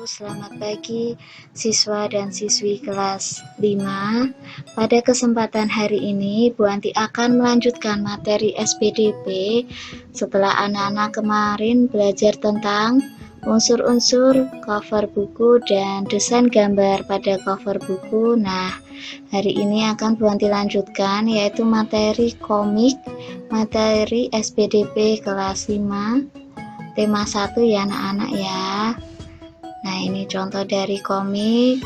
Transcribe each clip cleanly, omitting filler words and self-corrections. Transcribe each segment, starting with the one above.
Selamat pagi siswa dan siswi kelas 5. Pada kesempatan hari ini Bu Anti akan melanjutkan materi SPDP setelah anak-anak kemarin belajar tentang unsur-unsur cover buku dan desain gambar pada cover buku. Nah, hari ini akan Bu Anti lanjutkan yaitu materi komik, materi SPDP kelas 5 tema 1 ya anak-anak ya. Nah, ini contoh dari komik.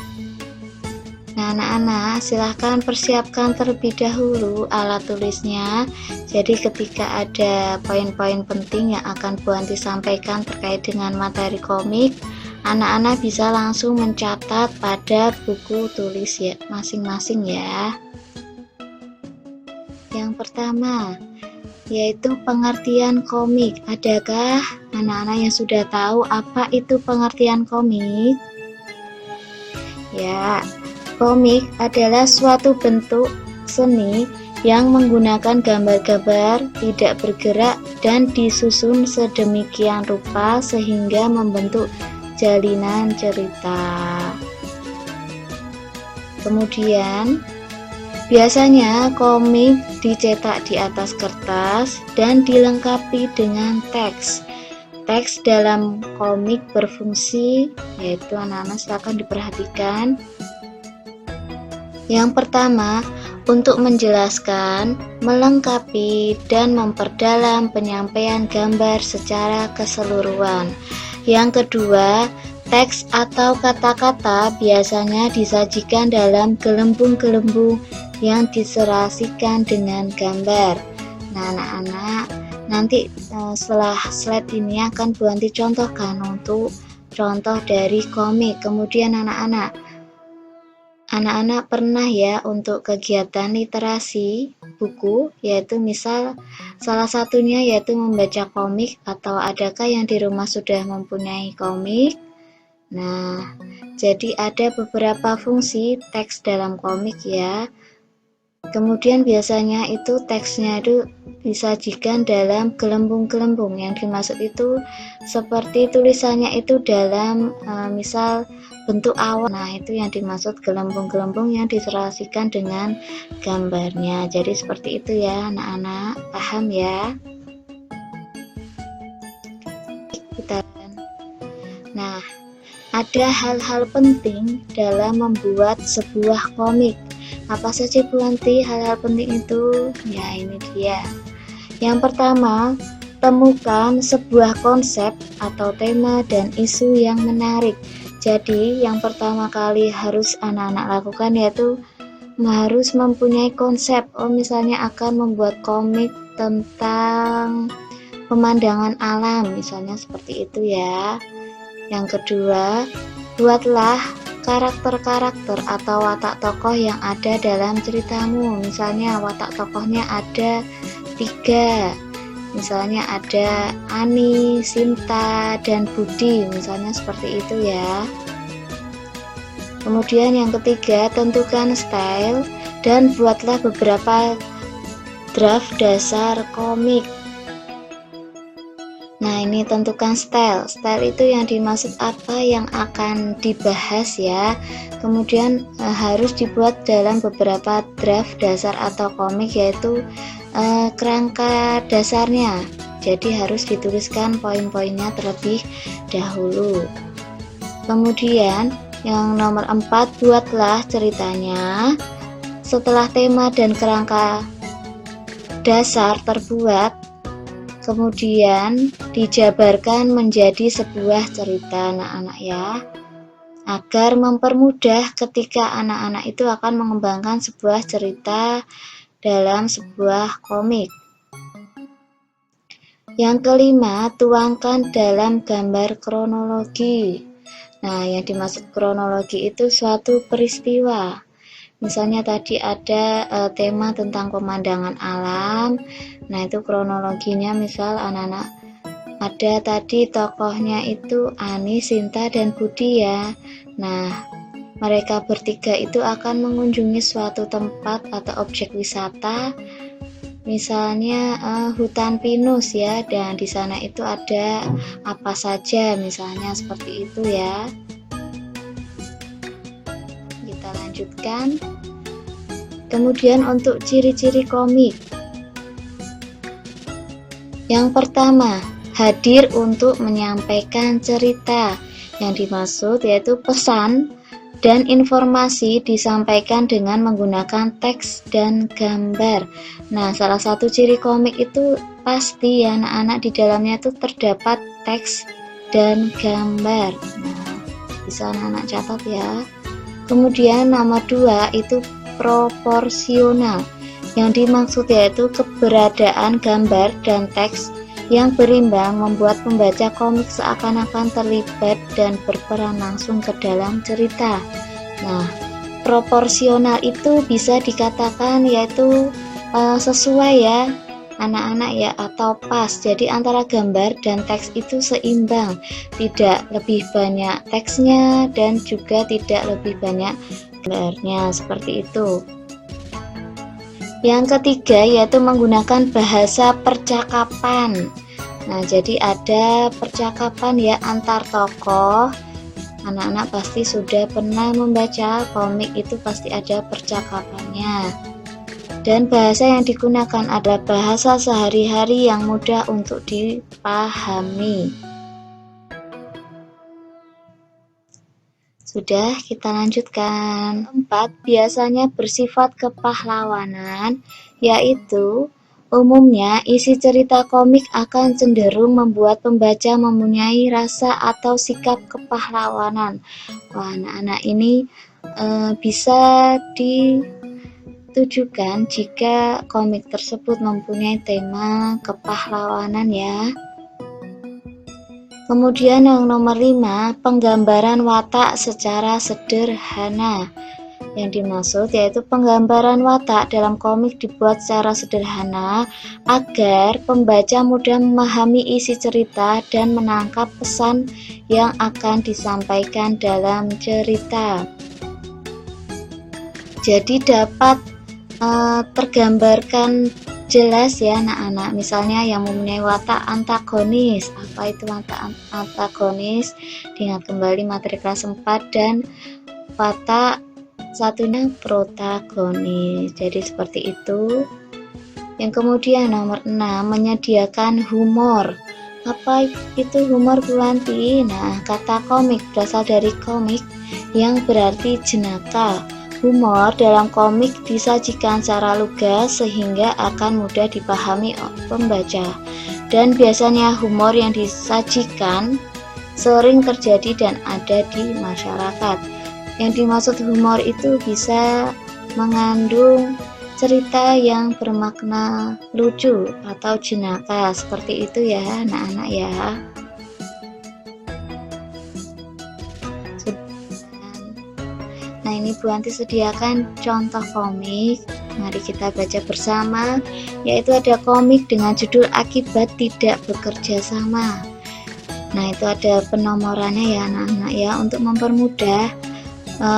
Nah, anak-anak silahkan persiapkan terlebih dahulu alat tulisnya. Jadi ketika ada poin-poin penting yang akan Bu Anti sampaikan terkait dengan materi komik, anak-anak bisa langsung mencatat pada buku tulis ya masing-masing ya. Yang pertama yaitu pengertian komik. Adakah anak-anak yang sudah tahu apa itu pengertian komik? Ya, komik adalah suatu bentuk seni yang menggunakan gambar-gambar tidak bergerak dan disusun sedemikian rupa sehingga membentuk jalinan cerita. Kemudian biasanya komik dicetak di atas kertas dan dilengkapi dengan teks. Teks dalam komik berfungsi, yaitu anak-anak silakan diperhatikan. Yang pertama, untuk menjelaskan, melengkapi, dan memperdalam penyampaian gambar secara keseluruhan. Yang kedua, teks atau kata-kata biasanya disajikan dalam gelembung-gelembung yang diserasikan dengan gambar. Nah, anak-anak, nanti setelah slide ini akan Bu Anti contohkan untuk contoh dari komik. Kemudian anak-anak pernah ya untuk kegiatan literasi buku, yaitu misal salah satunya yaitu membaca komik, atau adakah yang di rumah sudah mempunyai komik? Nah, jadi ada beberapa fungsi teks dalam komik ya. Kemudian biasanya itu teksnya itu disajikan dalam gelembung-gelembung. Yang dimaksud itu seperti tulisannya itu dalam misal bentuk awan. Nah, itu yang dimaksud gelembung-gelembung yang diserasikan dengan gambarnya. Jadi seperti itu ya anak-anak, paham ya? Nah, ada hal-hal penting dalam membuat sebuah komik. Apa saja Bu Anti hal-hal penting itu? Ya, ini dia. Yang pertama, temukan sebuah konsep atau tema dan isu yang menarik. Jadi, yang pertama kali harus anak-anak lakukan yaitu harus mempunyai konsep. Misalnya akan membuat komik tentang pemandangan alam, misalnya seperti itu ya. Yang kedua, buatlah karakter-karakter atau watak tokoh yang ada dalam ceritamu. Misalnya watak tokohnya ada 3. Misalnya ada Ani, Sinta, dan Budi. Misalnya seperti itu ya. Kemudian yang ketiga, tentukan style dan buatlah beberapa draft dasar komik. Nah, ini tentukan style. Style itu yang dimaksud apa yang akan dibahas ya. Kemudian harus dibuat dalam beberapa draft dasar atau komik, yaitu kerangka dasarnya. Jadi harus dituliskan poin-poinnya terlebih dahulu. Kemudian yang nomor 4, buatlah ceritanya. Setelah tema dan kerangka dasar terbuat, kemudian dijabarkan menjadi sebuah cerita anak-anak ya, agar mempermudah ketika anak-anak itu akan mengembangkan sebuah cerita dalam sebuah komik. Yang kelima, tuangkan dalam gambar kronologi. Nah, yang dimaksud kronologi itu suatu peristiwa. Misalnya tadi ada tema tentang pemandangan alam. Nah, itu kronologinya misal anak-anak ada tadi tokohnya itu Ani, Sinta, dan Budi ya. Nah, mereka bertiga itu akan mengunjungi suatu tempat atau objek wisata. Misalnya hutan pinus ya, dan di sana itu ada apa saja, misalnya seperti itu ya. lanjutkan. Kemudian untuk ciri-ciri komik. Yang pertama, hadir untuk menyampaikan cerita. Yang dimaksud yaitu pesan dan informasi disampaikan dengan menggunakan teks dan gambar. Nah, salah satu ciri komik itu pasti ya anak-anak, di dalamnya itu terdapat teks dan gambar. Nah, bisa anak-anak catat ya. Kemudian nomor 2 itu proporsional. Yang dimaksud yaitu keberadaan gambar dan teks yang berimbang membuat pembaca komik seakan-akan terlibat dan berperan langsung ke dalam cerita. Nah, proporsional itu bisa dikatakan yaitu sesuai ya anak-anak ya, atau pas. Jadi antara gambar dan teks itu seimbang, tidak lebih banyak teksnya dan juga tidak lebih banyak gambarnya, seperti itu. Yang ketiga yaitu menggunakan bahasa percakapan. Nah, jadi ada percakapan ya antar tokoh. Anak-anak pasti sudah pernah membaca komik, itu pasti ada percakapannya. Dan bahasa yang digunakan adalah bahasa sehari-hari yang mudah untuk dipahami. Sudah, kita lanjutkan. 4. Biasanya bersifat kepahlawanan, yaitu umumnya isi cerita komik akan cenderung membuat pembaca mempunyai rasa atau sikap kepahlawanan. Wah, anak-anak ini bisa ditujukan jika komik tersebut mempunyai tema kepahlawanan ya. Kemudian yang nomor 5, penggambaran watak secara sederhana. Yang dimaksud yaitu penggambaran watak dalam komik dibuat secara sederhana agar pembaca mudah memahami isi cerita dan menangkap pesan yang akan disampaikan dalam cerita. Jadi dapat tergambarkan jelas ya anak-anak. Misalnya yang mempunyai watak antagonis. Apa itu watak antagonis? Diingat kembali materi kelas 4. Dan watak satunya protagonis. Jadi seperti itu. Yang kemudian nomor 6, menyediakan humor. Apa itu humor Bu Wanti? Nah, kata komik berasal dari komik yang berarti jenaka. Humor dalam komik disajikan secara lugas sehingga akan mudah dipahami pembaca. Dan biasanya humor yang disajikan sering terjadi dan ada di masyarakat. Yang dimaksud humor itu bisa mengandung cerita yang bermakna lucu atau jenaka, seperti itu ya anak-anak ya. Nah, ini Bu Anti sediakan contoh komik. Mari kita baca bersama, yaitu ada komik dengan judul Akibat Tidak Bekerja Sama. Nah, itu ada penomorannya ya anak-anak ya, untuk mempermudah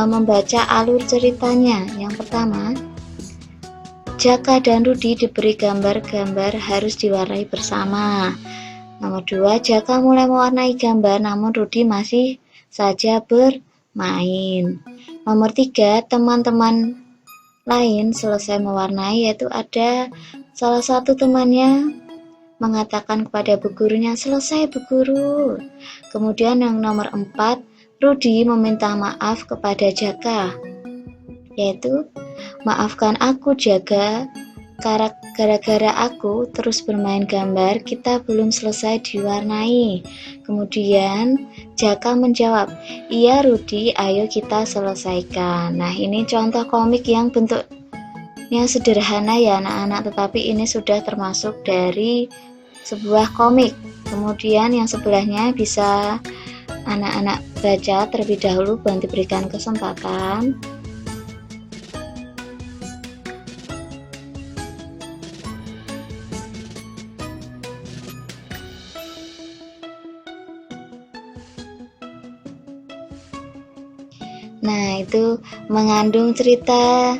membaca alur ceritanya. Yang pertama, Jaka dan Rudi diberi gambar-gambar harus diwarnai bersama. Nomor 2, Jaka mulai mewarnai gambar namun Rudi masih saja bermain. Nomor 3, teman-teman lain selesai mewarnai, yaitu ada salah satu temannya mengatakan kepada bu gurunya, "Selesai Bu Guru." Kemudian yang nomor 4, Rudi meminta maaf kepada Jaka, yaitu, "Maafkan aku Jaka, gara-gara aku terus bermain gambar, kita belum selesai diwarnai." Kemudian Jaka menjawab, "Iya Rudi, ayo kita selesaikan." Nah, ini contoh komik yang bentuknya sederhana ya anak-anak, tetapi ini sudah termasuk dari sebuah komik. Kemudian yang sebelahnya bisa anak-anak baca terlebih dahulu, Bantu berikan kesempatan. Nah, itu mengandung cerita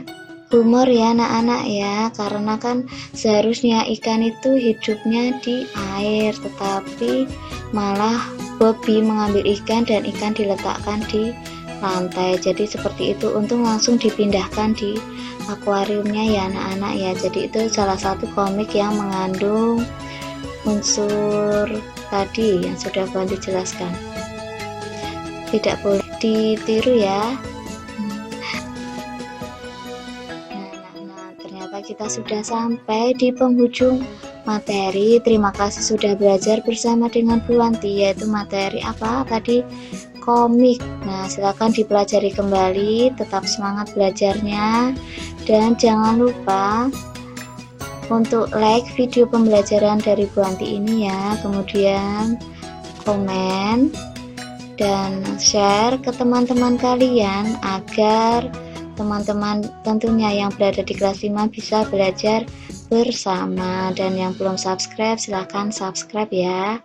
humor ya anak-anak ya, karena kan seharusnya ikan itu hidupnya di air, tetapi malah Bobby mengambil ikan dan ikan diletakkan di lantai. Jadi seperti itu, untung langsung dipindahkan di akuariumnya ya anak-anak ya. Jadi itu salah satu komik yang mengandung unsur tadi yang sudah Buanti jelaskan, tidak boleh ditiru ya. Nah, ternyata kita sudah sampai di penghujung materi. Terima kasih sudah belajar bersama dengan Buanti, yaitu materi apa tadi? Komik. Nah, silakan dipelajari kembali, tetap semangat belajarnya, dan jangan lupa untuk like video pembelajaran dari Buanti ini ya, kemudian komen dan share ke teman-teman kalian agar teman-teman tentunya yang berada di kelas 5 bisa belajar bersama. Dan yang belum subscribe silahkan subscribe ya.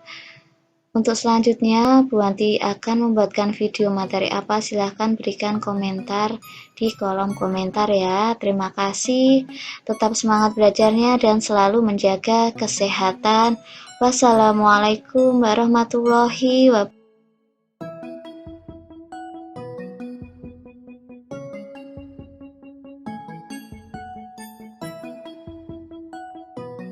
Untuk selanjutnya Buanti akan membuatkan video materi apa, silahkan berikan komentar di kolom komentar ya. Terima kasih, tetap semangat belajarnya dan selalu menjaga kesehatan. Wassalamualaikum warahmatullahi wabarakatuh.